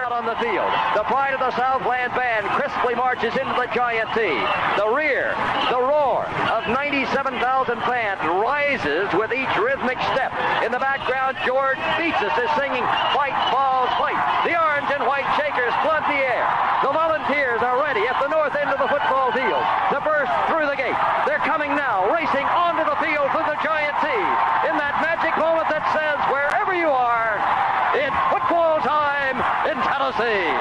Out on the field, the pride of the Southland band crisply marches into the Giant T. The rear, the roar of 97,000 fans rises with each rhythmic step. In the background, George Beatsis is singing "Fight, Vols, Fight." The orange and white Shakers flood the air. The Volunteers are ready at the north end of the football field to burst through the gate. They're coming now, racing onto the field through the Giant T. In that magic moment that says, wherever you are, it's football time in Tennessee.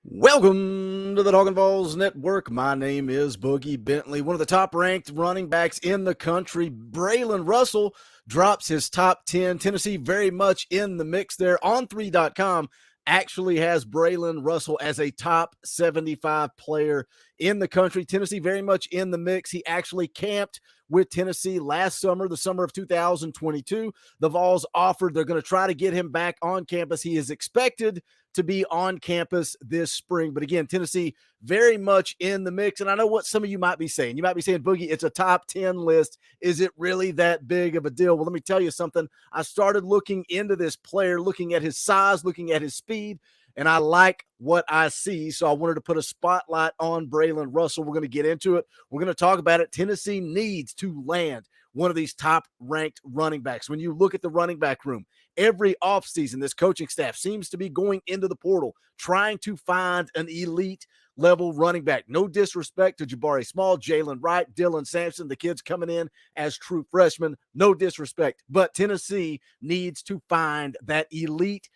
Welcome to the Talkin Vols Network. My name is Boogie Bentley. One of the top-ranked running backs in the country, Braylon Russell, drops his top 10. Tennessee very much in the mix there. On3.com actually has Braylen Russell as a top 75 player in the country. Tennessee very much in the mix. He actually camped with Tennessee last summer, the summer of 2022. The Vols offered they're going to try to get him back on campus. He is expected to be on campus this spring. But again, Tennessee very much in the mix. And I know what some of you might be saying. You might be saying, Boogie, it's a top 10 list. Is it really that big of a deal? Well, let me tell you something. I started looking into this player, looking at his size, looking at his speed, and I like what I see. So I wanted to put a spotlight on Braylen Russell. We're going to get into it. We're going to talk about it. Tennessee needs to land one of these top-ranked running backs. When you look at the running back room, every offseason, this coaching staff seems to be going into the portal, trying to find an elite-level running back. No disrespect to Jabari Small, Jalen Wright, Dylan Sampson, the kids coming in as true freshmen. No disrespect. But Tennessee needs to find that elite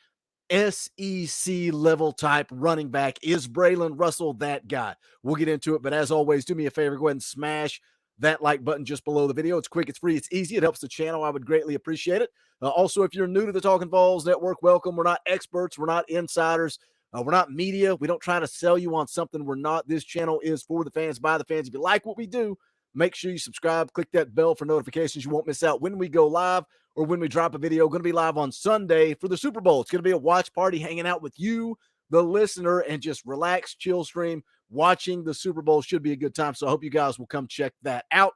SEC level type running back. Is Braylen Russell that guy? We'll get into it, but as always, do me a favor, go ahead and smash that like button just below the video. It's quick, it's free, it's easy. It helps the channel. I would greatly appreciate it. Also, if you're new to the Talkin Vols Network, welcome. We're not experts. We're not insiders. We're not media. We don't try to sell you on something we're not. This channel is for the fans, by the fans. If you like what we do, make sure you subscribe. Click that bell for notifications. You won't miss out when we go live or when we drop a video. Going to be live on Sunday for the Super Bowl. It's going to be a watch party, hanging out with you, the listener, and just relax, chill stream. Watching the Super Bowl should be a good time. So I hope you guys will come check that out.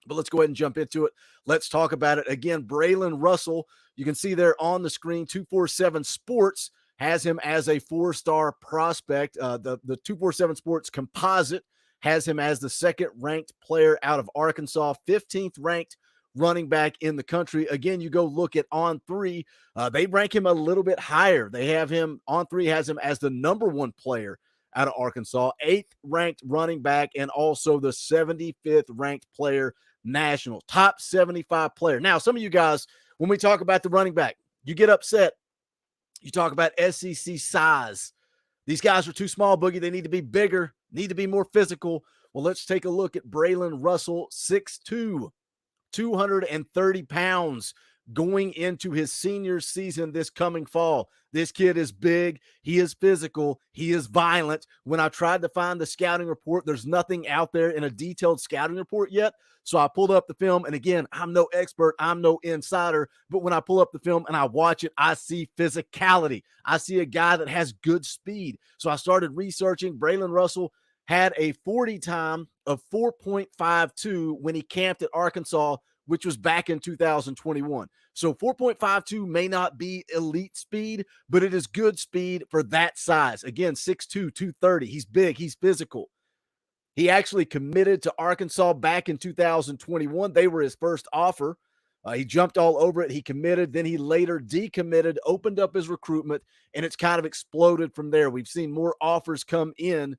But let's go ahead and jump into it. Let's talk about it. Again, Braylen Russell, you can see there on the screen, 247 Sports has him as a 4-star prospect. The 247 Sports composite has him as the second-ranked player out of Arkansas, 15th ranked running back in the country. Again, you go look at On3, they rank him a little bit higher. They have him, On3 has him as the number 1 player out of Arkansas, 8th ranked running back, and also the 75th ranked player national, top 75 player. Now, some of you guys, when we talk about the running back, you get upset. You talk about SEC size. These guys are too small, Boogie. They need to be bigger, need to be more physical. Well, let's take a look at Braylen Russell, 6'2", 230 pounds, going into his senior season this coming fall. This kid is big. He is physical. He is violent. When I tried to find the scouting report, there's nothing out there in a detailed scouting report yet. So I pulled up the film, and again, I'm no expert. I'm no insider. But when I pull up the film and I watch it, I see physicality. I see a guy that has good speed. So I started researching. Braylen Russell had a 40 time of 4.52 when he camped at Arkansas, which was back in 2021. So 4.52 may not be elite speed, but it is good speed for that size. Again, 6'2", 230. He's big. He's physical. He actually committed to Arkansas back in 2021. They were his first offer. He jumped all over it. He committed. Then he later decommitted, opened up his recruitment, and it's kind of exploded from there. We've seen more offers come in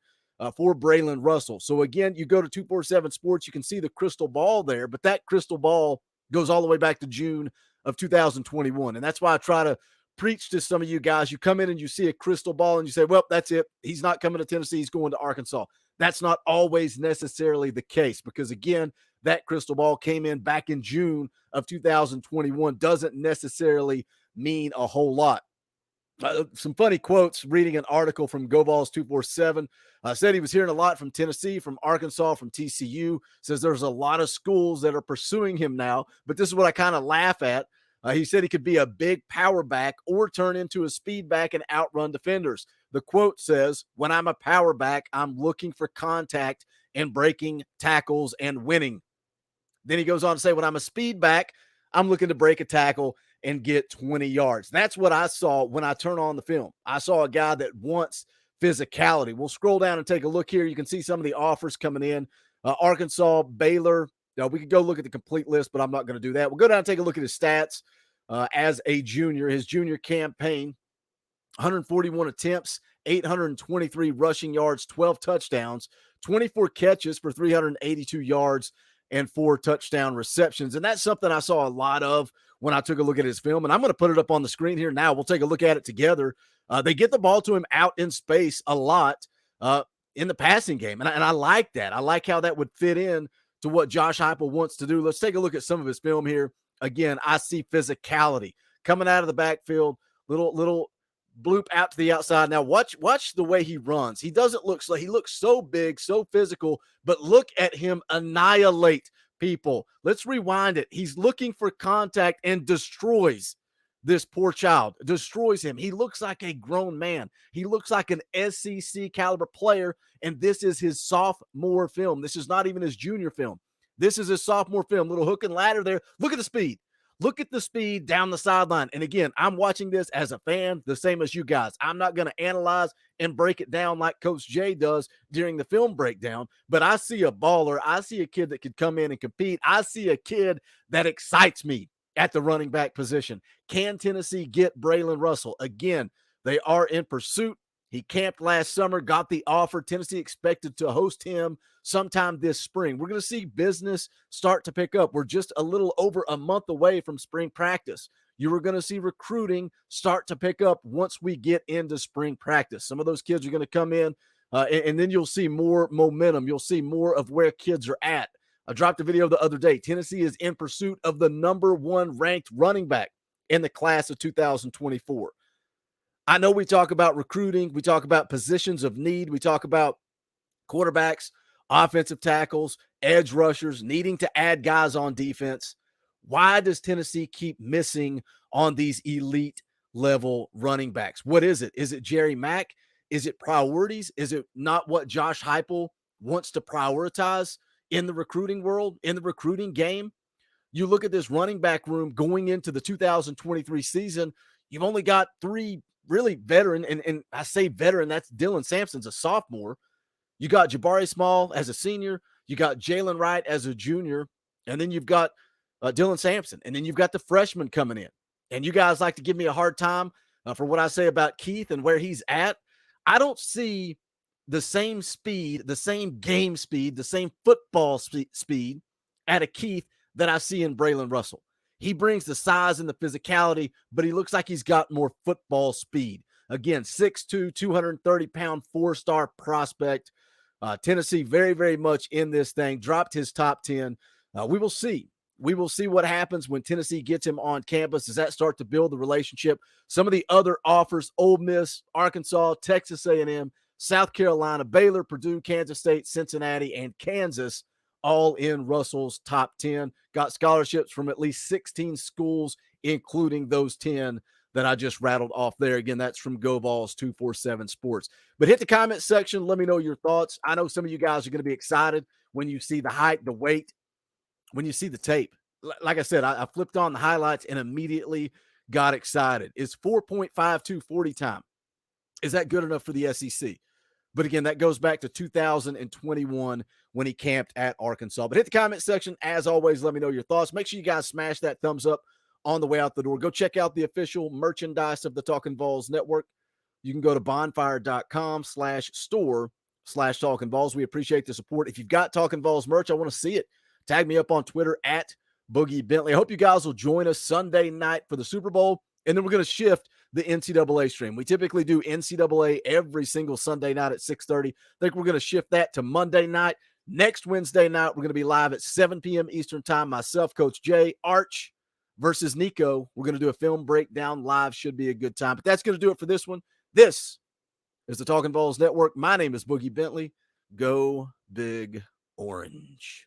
for Braylen Russell. So again, you go to 247 Sports, you can see the crystal ball there, but that crystal ball goes all the way back to June of 2021. And that's why I try to preach to some of you guys. You come in and you see a crystal ball and you say, well, that's it. He's not coming to Tennessee. He's going to Arkansas. That's not always necessarily the case, because again, that crystal ball came in back in June of 2021. Doesn't necessarily mean a whole lot. Some funny quotes reading an article from Vols 247. Said he was hearing a lot from Tennessee, from Arkansas, from TCU. Says there's a lot of schools that are pursuing him now, but this is what I kind of laugh at. He said he could be a big power back or turn into a speed back and outrun defenders. The quote says, when I'm a power back, I'm looking for contact and breaking tackles and winning. Then he goes on to say, when I'm a speed back, I'm looking to break a tackle and get 20 yards. That's what I saw when I turn on the film. I saw a guy that wants physicality. We'll scroll down and take a look here. You can see some of the offers coming in. Arkansas, Baylor. We could go look at the complete list, but I'm not going to do that. We'll go down and take a look at his stats as a junior. His junior campaign, 141 attempts, 823 rushing yards, 12 touchdowns, 24 catches for 382 yards, and 4 touchdown receptions. And that's something I saw a lot of when I took a look at his film. And I'm going to put it up on the screen here now. We'll take a look at it together. They get the ball to him out in space a lot in the passing game. And I like that. I like how that would fit in to what Josh Heupel wants to do. Let's take a look at some of his film here. Again, I see physicality coming out of the backfield, little bloop out to the outside. Now watch the way he runs. He doesn't look slow. He looks so big, so physical, but look at him annihilate people. Let's rewind it. He's looking for contact and destroys this poor child, destroys him. He looks like a grown man. He looks like an SEC caliber player, and this is his sophomore film. This is not even his junior film. This is his sophomore film. Little hook and ladder there. Look at the speed. Look at the speed down the sideline. And again, I'm watching this as a fan, the same as you guys. I'm not going to analyze and break it down like Coach Jay does during the film breakdown, but I see a baller. I see a kid that could come in and compete. I see a kid that excites me at the running back position. Can Tennessee get Braylen Russell? Again, they are in pursuit. He camped last summer, got the offer. Tennessee expected to host him sometime this spring. We're going to see business start to pick up. We're just a little over a month away from spring practice. You are going to see recruiting start to pick up once we get into spring practice. Some of those kids are going to come in, and then you'll see more momentum. You'll see more of where kids are at. I dropped a video the other day. Tennessee is in pursuit of the #1 ranked running back in the class of 2024. I know we talk about recruiting. We talk about positions of need. We talk about quarterbacks, offensive tackles, edge rushers, needing to add guys on defense. Why does Tennessee keep missing on these elite level running backs? What is it? Is it Jerry Mack? Is it priorities? Is it not what Josh Heupel wants to prioritize in the recruiting world, in the recruiting game? You look at this running back room going into the 2023 season, you've only got 3 really veteran, and I say veteran, that's Dylan Sampson's a sophomore. You got Jabari Small as a senior. You got Jalen Wright as a junior. And then you've got Dylan Sampson. And then you've got the freshman coming in. And you guys like to give me a hard time for what I say about Keith and where he's at. I don't see the same speed, the same game speed, the same football speed at a Keith that I see in Braylon Russell. He brings the size and the physicality, but he looks like he's got more football speed. Again, 6'2", 230-pound, 4-star prospect. Tennessee very, very much in this thing. Dropped his top 10. We will see. We will see what happens when Tennessee gets him on campus. Does that start to build the relationship? Some of the other offers, Ole Miss, Arkansas, Texas A&M, South Carolina, Baylor, Purdue, Kansas State, Cincinnati, and Kansas, all in Russell's top 10. Got scholarships from at least 16 schools, including those 10 that I just rattled off there. Again, that's from VAWLS 247 Sports. But hit the comment section. Let me know your thoughts. I know some of you guys are going to be excited when you see the height, the weight, when you see the tape. Like I said, I flipped on the highlights and immediately got excited. It's 4.52 40 time. Is that good enough for the SEC? But again, that goes back to 2021 when he camped at Arkansas. But hit the comment section. As always, let me know your thoughts. Make sure you guys smash that thumbs up on the way out the door. Go check out the official merchandise of the Talkin Vols Network. You can go to bonfire.com/store/Talkin Vols. We appreciate the support. If you've got Talkin Vols merch, I want to see it. Tag me up on Twitter at Boogie Bentley. I hope you guys will join us Sunday night for the Super Bowl. And then we're going to shift the NCAA stream. We typically do NCAA every single Sunday night at 6:30. I think we're going to shift that to Monday night. Next Wednesday night, we're going to be live at 7 p.m. Eastern time. Myself, Coach Jay, Arch versus Nico. We're going to do a film breakdown live. Should be a good time. But that's going to do it for this one. This is the Talkin Vols Network. My name is Boogie Bentley. Go Big Orange.